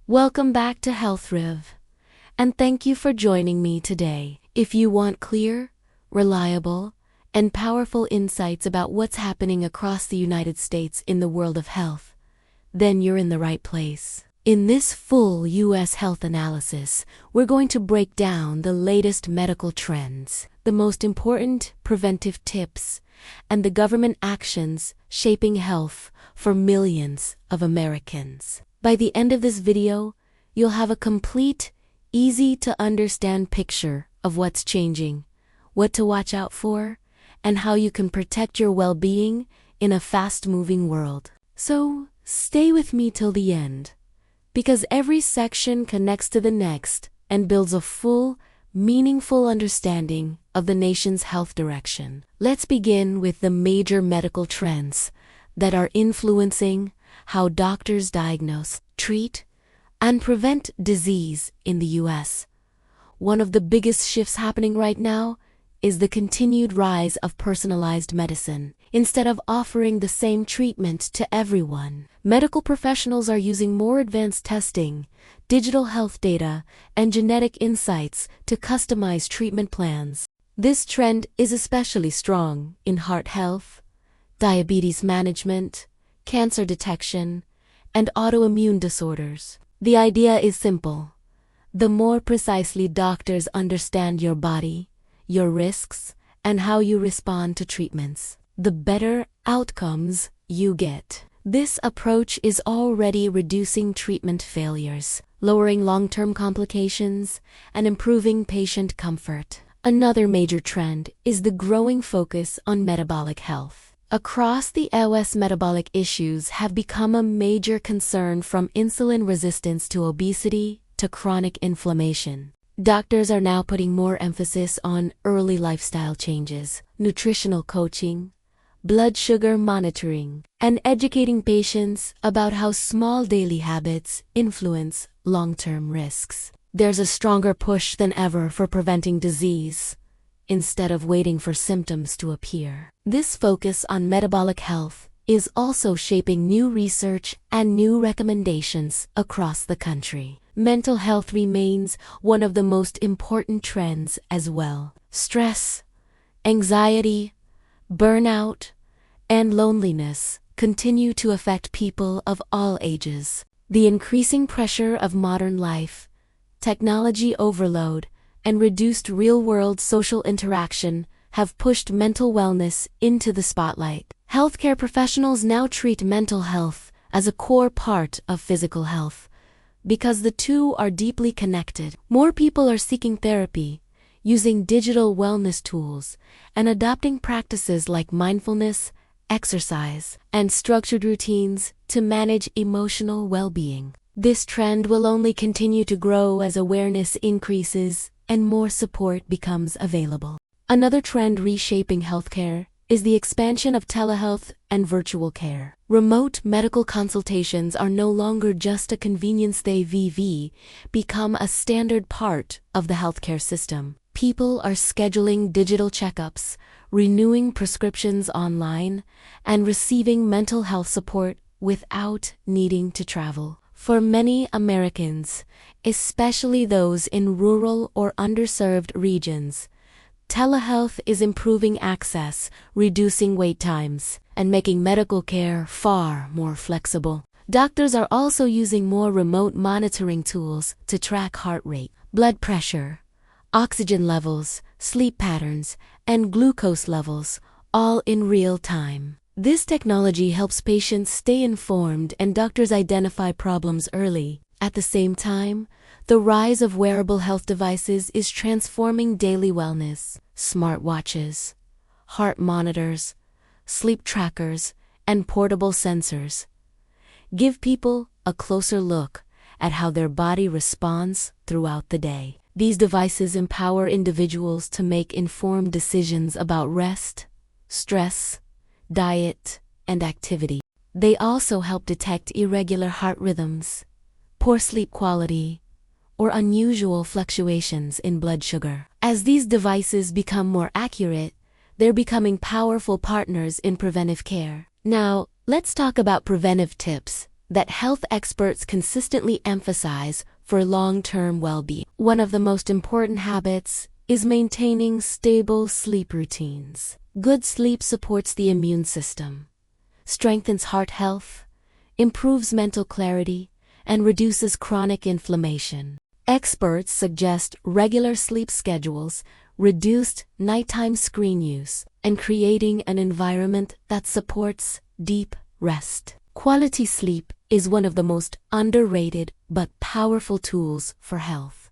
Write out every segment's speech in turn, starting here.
Welcome back to HealThrive, and thank you for joining me today. If you want clear, reliable, and powerful insights about what's happening across the United States in the world of health, then you're in the right place. In this full U.S. health analysis, we're going to break down the latest medical trends, the most important preventive tips, and the government actions shaping health for millions of Americans. By the end of this video, you'll have a complete, easy-to-understand picture of what's changing, what to watch out for, and how you can protect your well-being in a fast-moving world. So, stay with me till the end, because every section connects to the next and builds a full, meaningful understanding of the nation's health direction. Let's begin with the major medical trends that are influencing how doctors diagnose, treat, and prevent disease in the U.S. One of the biggest shifts happening right now is the continued rise of personalized medicine. Instead of offering the same treatment to everyone, medical professionals are using more advanced testing, digital health data, and genetic insights to customize treatment plans. This trend is especially strong in heart health, diabetes management, cancer detection, and autoimmune disorders. The idea is simple. The more precisely doctors understand your body, your risks, and how you respond to treatments, the better outcomes you get. This approach is already reducing treatment failures, lowering long-term complications, and improving patient comfort. Another major trend is the growing focus on metabolic health. Across the U.S., metabolic issues have become a major concern, from insulin resistance to obesity to chronic inflammation. Doctors are now putting more emphasis on early lifestyle changes, nutritional coaching, blood sugar monitoring, and educating patients about how small daily habits influence long-term risks. There's a stronger push than ever for preventing disease, instead of waiting for symptoms to appear. This focus on metabolic health is also shaping new research and new recommendations across the country. Mental health remains one of the most important trends as well. Stress, anxiety, burnout, and loneliness continue to affect people of all ages. The increasing pressure of modern life, technology overload, and reduced real-world social interaction have pushed mental wellness into the spotlight. Healthcare professionals now treat mental health as a core part of physical health, because the two are deeply connected. More people are seeking therapy, using digital wellness tools, and adopting practices like mindfulness, exercise, and structured routines to manage emotional well-being. This trend will only continue to grow as awareness increases and more support becomes available. Another trend reshaping healthcare is the expansion of telehealth and virtual care. Remote medical consultations are no longer just a convenience, they've become a standard part of the healthcare system. People are scheduling digital checkups, renewing prescriptions online, and receiving mental health support without needing to travel. For many Americans, especially those in rural or underserved regions, telehealth is improving access, reducing wait times, and making medical care far more flexible. Doctors are also using more remote monitoring tools to track heart rate, blood pressure, oxygen levels, sleep patterns, and glucose levels, all in real time. This technology helps patients stay informed and doctors identify problems early. At the same time, the rise of wearable health devices is transforming daily wellness. Smartwatches, heart monitors, sleep trackers, and portable sensors give people a closer look at how their body responds throughout the day. These devices empower individuals to make informed decisions about rest, stress, diet, and activity. They also help detect irregular heart rhythms, poor sleep quality, or unusual fluctuations in blood sugar. As these devices become more accurate, they're becoming powerful partners in preventive care. Now, let's talk about preventive tips that health experts consistently emphasize for long-term well-being. One of the most important habits is maintaining stable sleep routines. Good sleep supports the immune system, strengthens heart health, improves mental clarity, and reduces chronic inflammation. Experts suggest regular sleep schedules, reduced nighttime screen use, and creating an environment that supports deep rest. Quality sleep is one of the most underrated but powerful tools for health.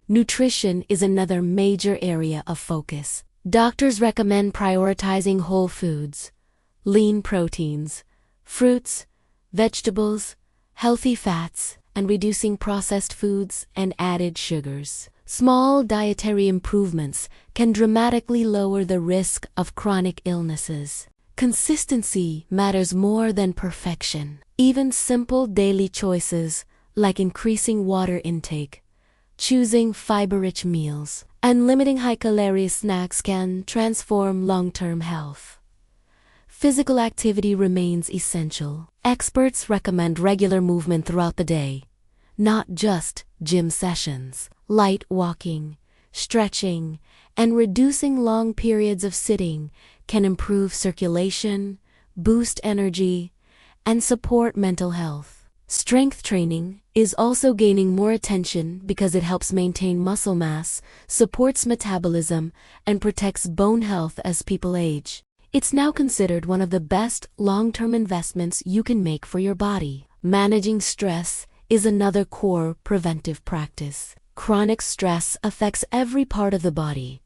Nutrition is another major area of focus. Doctors recommend prioritizing whole foods, lean proteins, fruits, vegetables, healthy fats, and reducing processed foods and added sugars. Small dietary improvements can dramatically lower the risk of chronic illnesses. Consistency matters more than perfection. Even simple daily choices like increasing water intake, choosing fiber-rich meals, and limiting high-calorie snacks can transform long-term health. Physical activity remains essential. Experts recommend regular movement throughout the day, not just gym sessions. Light walking, stretching, and reducing long periods of sitting can improve circulation, boost energy, and support mental health. Strength training is also gaining more attention because it helps maintain muscle mass, supports metabolism, and protects bone health as people age. It's now considered one of the best long-term investments you can make for your body. Managing stress is another core preventive practice. Chronic stress affects every part of the body,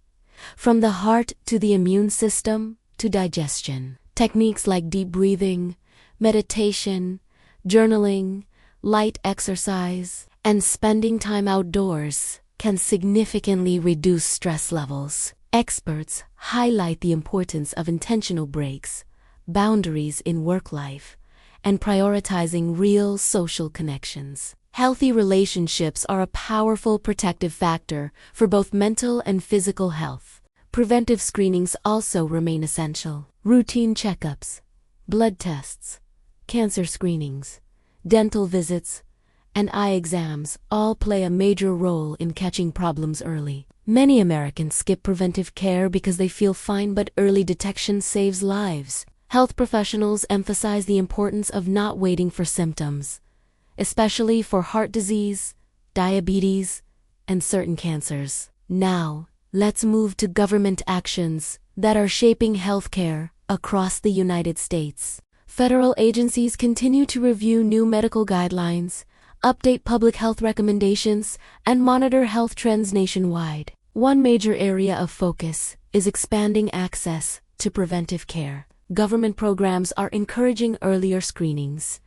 from the heart to the immune system to digestion. Techniques like deep breathing, meditation, journaling, light exercise, and spending time outdoors can significantly reduce stress levels. Experts highlight the importance of intentional breaks, boundaries in work life, and prioritizing real social connections. Healthy relationships are a powerful protective factor for both mental and physical health. Preventive screenings also remain essential. Routine checkups, blood tests, cancer screenings, dental visits, and eye exams all play a major role in catching problems early. Many Americans skip preventive care because they feel fine, but early detection saves lives. Health professionals emphasize the importance of not waiting for symptoms, especially for heart disease, diabetes, and certain cancers. Now, let's move to government actions that are shaping healthcare across the United States. Federal agencies continue to review new medical guidelines, update public health recommendations, and monitor health trends nationwide. One major area of focus is expanding access to preventive care. Government programs are encouraging earlier screenings,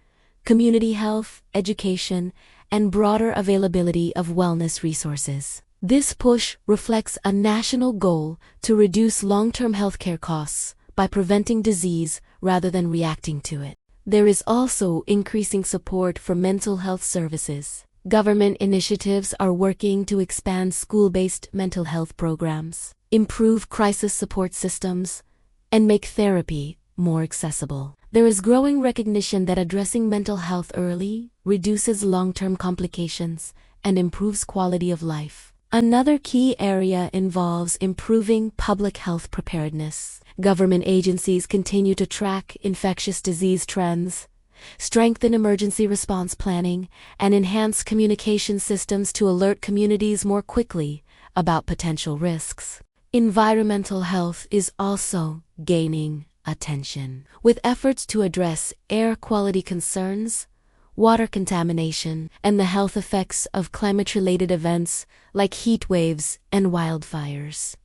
community health, education, and broader availability of wellness resources. This push reflects a national goal to reduce long-term healthcare costs by preventing disease rather than reacting to it. There is also increasing support for mental health services. Government initiatives are working to expand school-based mental health programs, improve crisis support systems, and make therapy more accessible. There is growing recognition that addressing mental health early reduces long-term complications and improves quality of life. Another key area involves improving public health preparedness. Government agencies continue to track infectious disease trends, strengthen emergency response planning, and enhance communication systems to alert communities more quickly about potential risks. Environmental health is also gaining attention, with efforts to address air quality concerns, water contamination, and the health effects of climate-related events like heat waves and wildfires.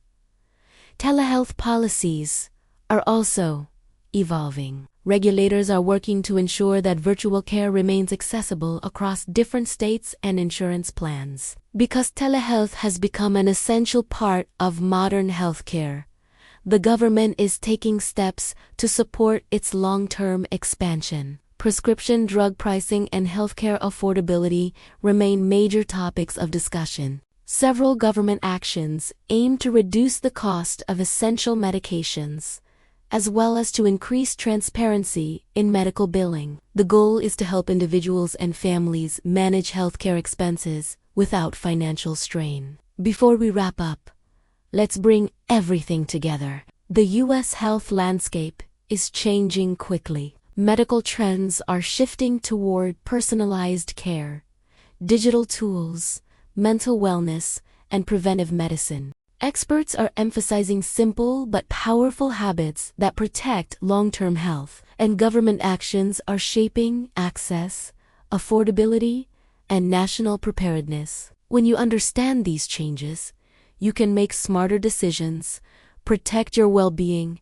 Telehealth policies are also evolving. Regulators are working to ensure that virtual care remains accessible across different states and insurance plans. Because telehealth has become an essential part of modern healthcare, the government is taking steps to support its long-term expansion. Prescription drug pricing and healthcare affordability remain major topics of discussion. Several government actions aim to reduce the cost of essential medications, as well as to increase transparency in medical billing. The goal is to help individuals and families manage healthcare expenses without financial strain. Before we wrap up, let's bring everything together. The U.S. health landscape is changing quickly. Medical trends are shifting toward personalized care, digital tools, mental wellness, and preventive medicine. Experts are emphasizing simple but powerful habits that protect long-term health, and government actions are shaping access, affordability, and national preparedness. When you understand these changes, you can make smarter decisions, protect your well-being,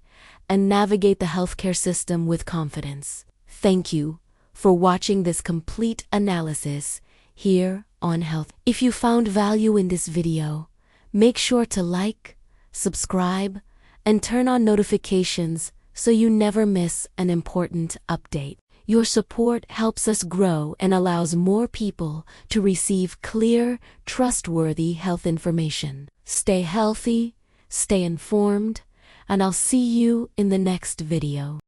and navigate the healthcare system with confidence. Thank you for watching this complete analysis here on Health. If you found value in this video, make sure to like, subscribe, and turn on notifications so you never miss an important update. Your support helps us grow and allows more people to receive clear, trustworthy health information. Stay healthy, stay informed, and I'll see you in the next video.